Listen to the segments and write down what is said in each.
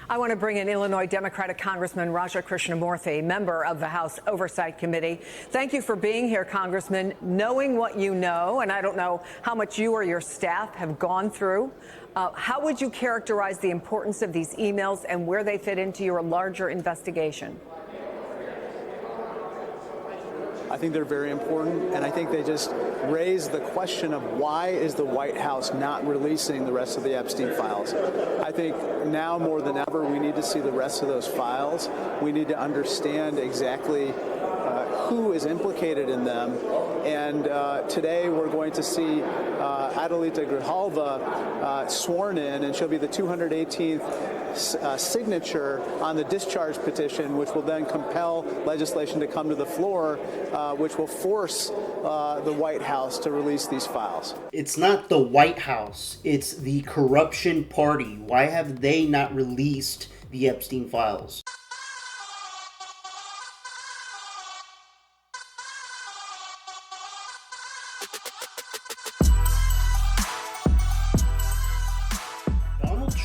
I want to bring in Illinois Democratic Congressman Raja Krishnamurthy, member of the House Oversight Committee. Thank you for being here, Congressman. Knowing what you know, and I don't know how much you or your staff have gone through, how would you characterize the importance of these emails and where they fit into your larger investigation? I think they're very important, and I think they just raise the question of why is the White House not releasing the rest of the Epstein files. I think now more than ever we need to see the rest of those files. We need to understand exactly who is implicated in them. And today we're going to see Adelita Grijalva sworn in, and she'll be the 218th signature on the discharge petition, which will then compel legislation to come to the floor, which will force the White House to release these files. It's not the White House, it's the corruption party. Why have they not released the Epstein files?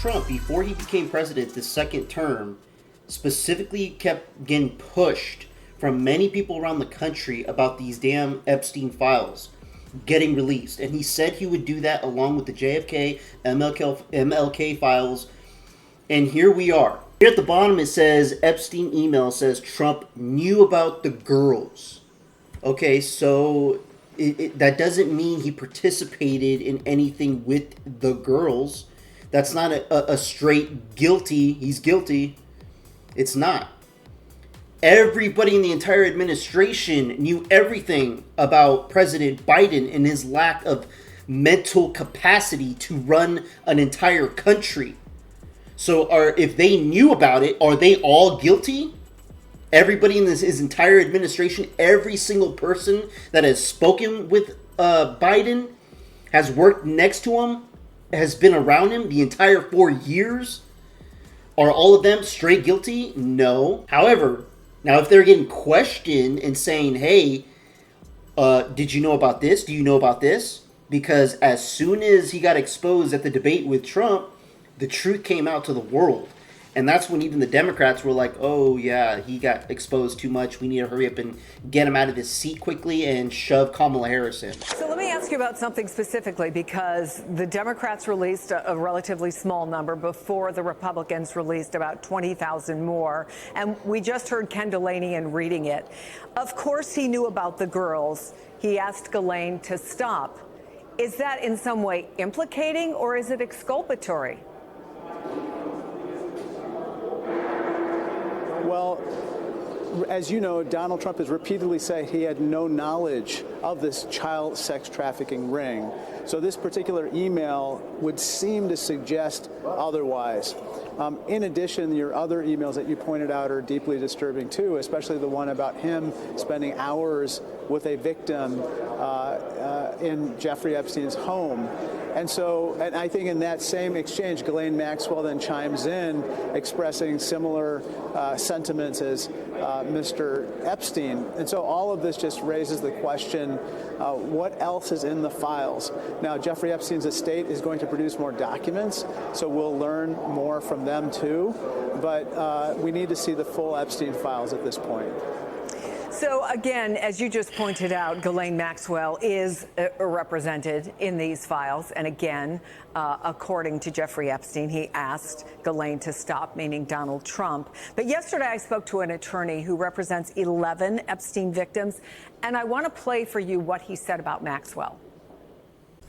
Trump, before he became president this second term, specifically kept getting pushed from many people around the country about these damn Epstein files getting released. And he said he would do that along with the JFK, MLK files. And here we are. Here at the bottom it says, Epstein email says Trump knew about the girls. Okay, so that doesn't mean he participated in anything with the girls. That's not a straight guilty. He's guilty. It's not. Everybody in the entire administration knew everything about President Biden and his lack of mental capacity to run an entire country. So if they knew about it, are they all guilty? Everybody in his entire administration, every single person that has spoken with Biden, has worked next to him, has been around him the entire 4 years? Are all of them straight guilty? No. However, now if they're getting questioned and saying, hey, did you know about this? Do you know about this? Because as soon as he got exposed at the debate with Trump, the truth came out to the world. And that's when even the Democrats were like, oh, yeah, he got exposed too much. We need to hurry up and get him out of this seat quickly and shove Kamala Harris in. So let me ask you about something specifically, because the Democrats released a relatively small number before the Republicans released about 20,000 more. And we just heard Ken Delanian reading it. Of course, he knew about the girls. He asked Ghislaine to stop. Is that in some way implicating, or is it exculpatory? Well, as you know, Donald Trump has repeatedly said he had no knowledge of this child sex trafficking ring. So this particular email would seem to suggest otherwise. In addition, your other emails that you pointed out are deeply disturbing too, especially the one about him spending hours with a victim in Jeffrey Epstein's home. And I think in that same exchange, Ghislaine Maxwell then chimes in expressing similar sentiments as Mr. Epstein. And so all of this just raises the question, what else is in the files? Now, Jeffrey Epstein's estate is going to produce more documents, so we'll learn more from them too. But we need to see the full Epstein files at this point. So again, as you just pointed out, Ghislaine Maxwell is represented in these files. And again, according to Jeffrey Epstein, he asked Ghislaine to stop, meaning Donald Trump. But yesterday I spoke to an attorney who represents 11 Epstein victims, and I want to play for you what he said about Maxwell.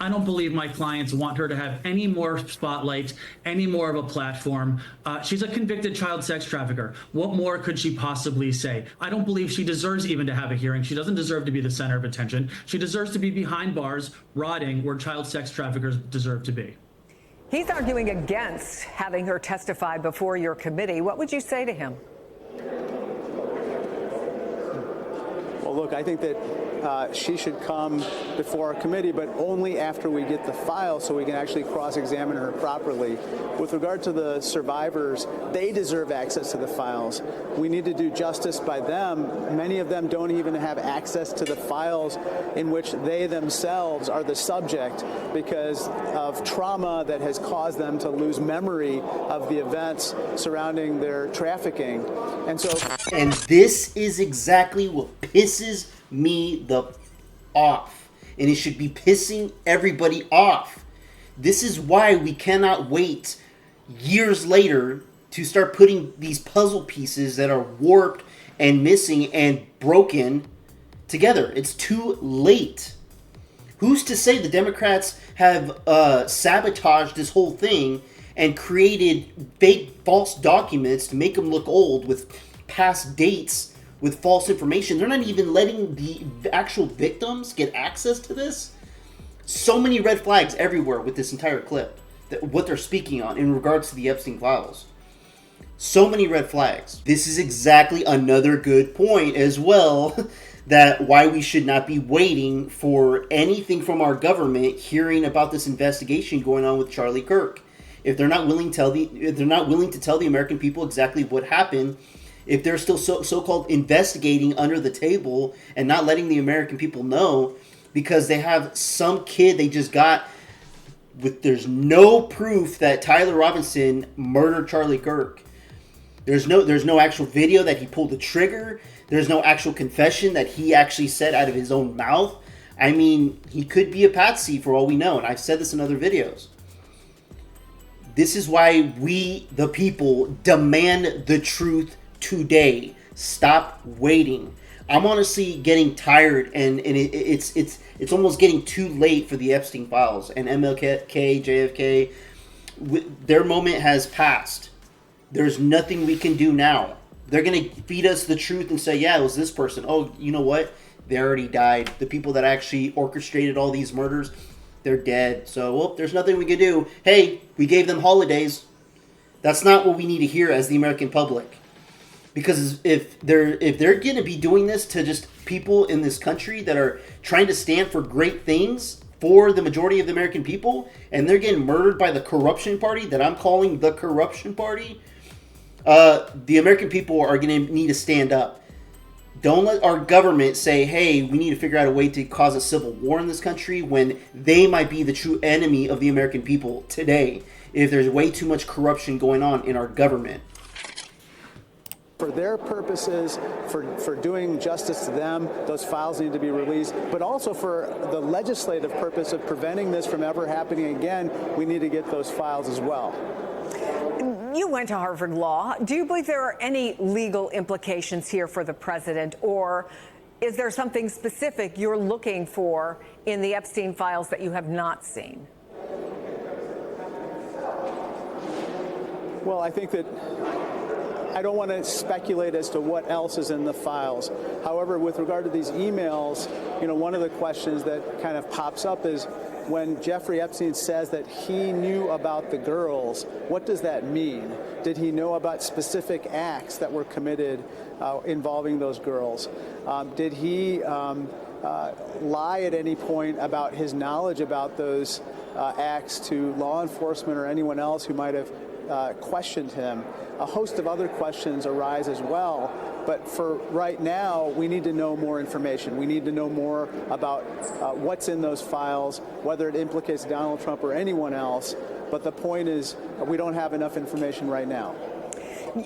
I don't believe my clients want her to have any more spotlight, any more of a platform. She's a convicted child sex trafficker. What more could she possibly say? I don't believe she deserves even to have a hearing. She doesn't deserve to be the center of attention. She deserves to be behind bars, rotting where child sex traffickers deserve to be. He's arguing against having her testify before your committee. What would you say to him? Well, look, I think that she should come before our committee, but only after we get the file so we can actually cross-examine her properly. With regard to the survivors, they deserve access to the files. We need to do justice by them. Many of them don't even have access to the files in which they themselves are the subject because of trauma that has caused them to lose memory of the events surrounding their trafficking. And this is exactly what pisses me the off. And it should be pissing everybody off. This is why we cannot wait years later to start putting these puzzle pieces that are warped and missing and broken together. It's too late. Who's to say the Democrats have sabotaged this whole thing and created fake, false documents to make them look old with past dates with false information? They're not even letting the actual victims get access to this. So many red flags everywhere with this entire clip, that what they're speaking on in regards to the Epstein files. So many red flags. This is exactly another good point as well, that why we should not be waiting for anything from our government hearing about this investigation going on with Charlie Kirk. If they're not willing to tell the American people exactly what happened, if they're still so-called investigating under the table and not letting the American people know because they have some kid they just got there's no proof that Tyler Robinson murdered Charlie Kirk. There's no actual video that he pulled the trigger. There's no actual confession that he actually said out of his own mouth. I mean, he could be a patsy for all we know, and I've said this in other videos. This is why we, the people, demand the truth today. Stop waiting. I'm honestly getting tired, and it's almost getting too late for the Epstein files and MLK, JFK. Their moment has passed. There's nothing we can do now. They're gonna feed us the truth and say, yeah, it was this person. Oh, you know what? They already died. The people that actually orchestrated all these murders, they're dead. So, well, there's nothing we can do. Hey, we gave them holidays. That's not what we need to hear as the American public. Because if they're going to be doing this to just people in this country that are trying to stand for great things for the majority of the American people, and they're getting murdered by the corruption party that I'm calling the corruption party, the American people are going to need to stand up. Don't let our government say, hey, we need to figure out a way to cause a civil war in this country when they might be the true enemy of the American people today if there's way too much corruption going on in our government. For their purposes, for doing justice to them, those files need to be released. But also for the legislative purpose of preventing this from ever happening again, we need to get those files as well. You went to Harvard Law. Do you believe there are any legal implications here for the president, or is there something specific you're looking for in the Epstein files that you have not seen? Well, I think that I don't want to speculate as to what else is in the files. However, with regard to these emails, one of the questions that kind of pops up is when Jeffrey Epstein says that he knew about the girls, what does that mean? Did he know about specific acts that were committed involving those girls? Did he lie at any point about his knowledge about those acts to law enforcement or anyone else who might have questioned him? A host of other questions arise as well, but for right now, we need to know more information. We need to know more about what's in those files, whether it implicates Donald Trump or anyone else, but the point is we don't have enough information right now.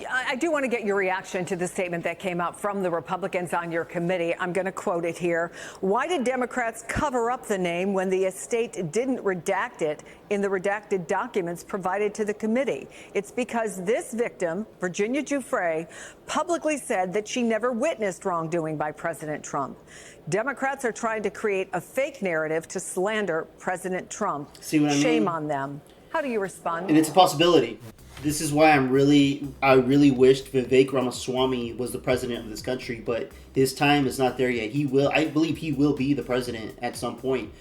I do want to get your reaction to the statement that came out from the Republicans on your committee. I'm going to quote it here. Why did Democrats cover up the name when the estate didn't redact it in the redacted documents provided to the committee? It's because this victim, Virginia Giuffre, publicly said that she never witnessed wrongdoing by President Trump. Democrats are trying to create a fake narrative to slander President Trump. See what I mean? Shame on them. How do you respond? And it's a possibility. This is why I really wished Vivek Ramaswamy was the president of this country, but his time is not there yet. I believe he will be the president at some point.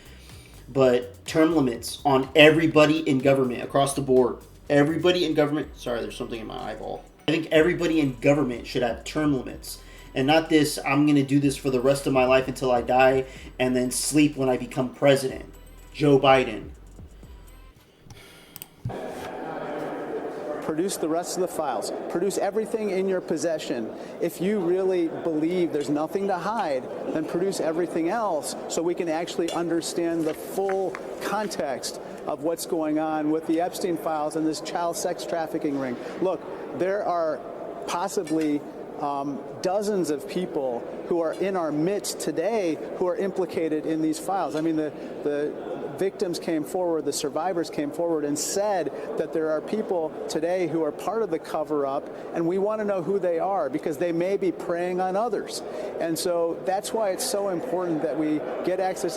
But term limits on everybody in government across the board. Everybody in government, sorry, there's something in my eyeball. I think everybody in government should have term limits. and not this, I'm going to do this for the rest of my life until I die and then sleep when I become president. Joe Biden. Produce the rest of the files. Produce everything in your possession. If you really believe there's nothing to hide, then produce everything else so we can actually understand the full context of what's going on with the Epstein files and this child sex trafficking ring. Look, there are possibly dozens of people who are in our midst today who are implicated in these files. I mean, the victims came forward, the survivors came forward and said that there are people today who are part of the cover-up, and we want to know who they are because they may be preying on others. And so that's why it's so important that we get access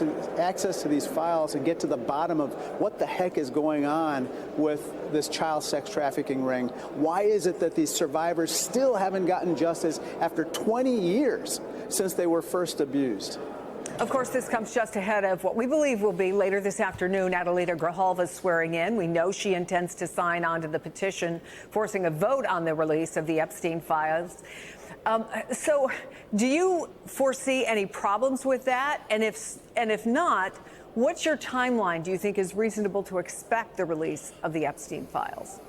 to these files and get to the bottom of what the heck is going on with this child sex trafficking ring. Why is it that these survivors still haven't gotten justice after 20 years since they were first abused? Of course, this comes just ahead of what we believe will be later this afternoon Adelita Grijalva's swearing in. We know she intends to sign on to the petition forcing a vote on the release of the Epstein files. So do you foresee any problems with that? And if not, what's your timeline do you think is reasonable to expect the release of the Epstein files?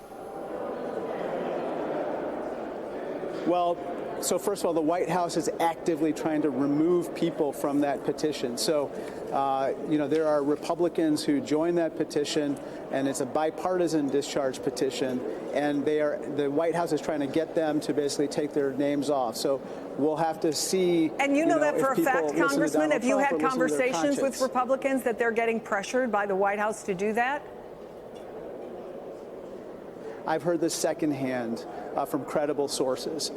Well, so first of all, the White House is actively trying to remove people from that petition. So, there are Republicans who joined that petition, and it's a bipartisan discharge petition, and the White House is trying to get them to basically take their names off. So we'll have to see. And you know that for a fact, Congressman, have you had conversations with Republicans that they're getting pressured by the White House to do that? I've heard this secondhand from credible sources.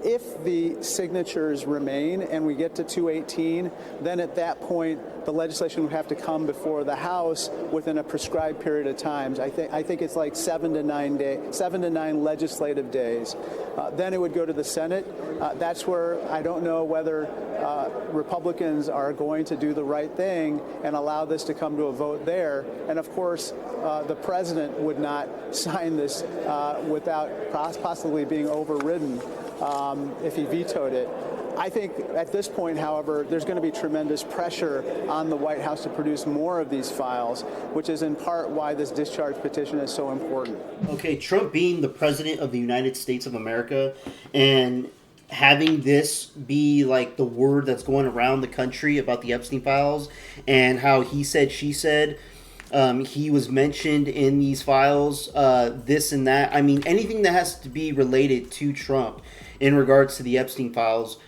If the signatures remain and we get to 218, then at that point the legislation would have to come before the House within a prescribed period of time. I think it's like 7 to 9 legislative days. Then it would go to the Senate. That's where I don't know whether Republicans are going to do the right thing and allow this to come to a vote there. And of course, the president would not sign this without possibly being overridden if he vetoed it. I think at this point, however, there's going to be tremendous pressure on the White House to produce more of these files, which is in part why this discharge petition is so important. Okay, Trump being the president of the United States of America and having this be like the word that's going around the country about the Epstein files and how he said, she said, he was mentioned in these files, this and that. I mean, anything that has to be related to Trump in regards to the Epstein files,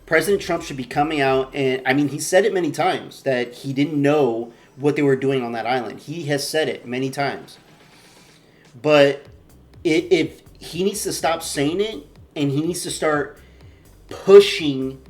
President Trump should be coming out and, I mean, he said it many times that he didn't know what they were doing on that island. He has said it many times. But if he needs to stop saying it and he needs to start pushing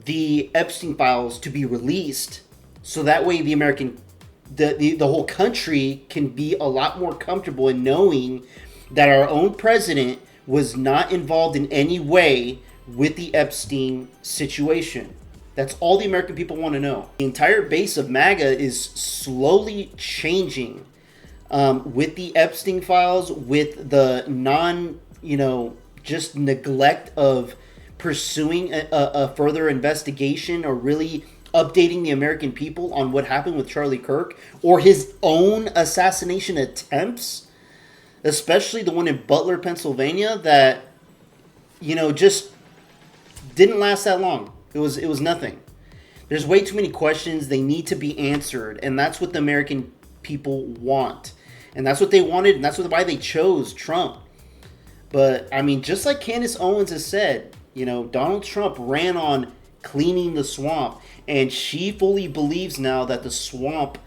the Epstein files to be released so that way the whole country can be a lot more comfortable in knowing that our own president was not involved in any way with the Epstein situation. That's all the American people want to know. The entire base of MAGA is slowly changing with the Epstein files, with the just neglect of pursuing a further investigation or really updating the American people on what happened with Charlie Kirk or his own assassination attempts, especially the one in Butler, Pennsylvania, that, just didn't last that long. It was nothing. There's way too many questions. They need to be answered, and that's what the American people want. And that's what they wanted, and that's why they chose Trump. But, I mean, just like Candace Owens has said, Donald Trump ran on cleaning the swamp, and she fully believes now that the swamp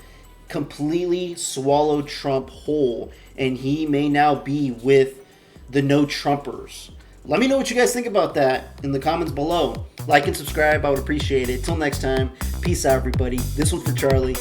completely swallowed Trump whole, and he may now be with the no Trumpers. Let me know what you guys think about that in the comments below. Like and subscribe, I would appreciate it. Till next time, peace out, everybody. This one's for Charlie.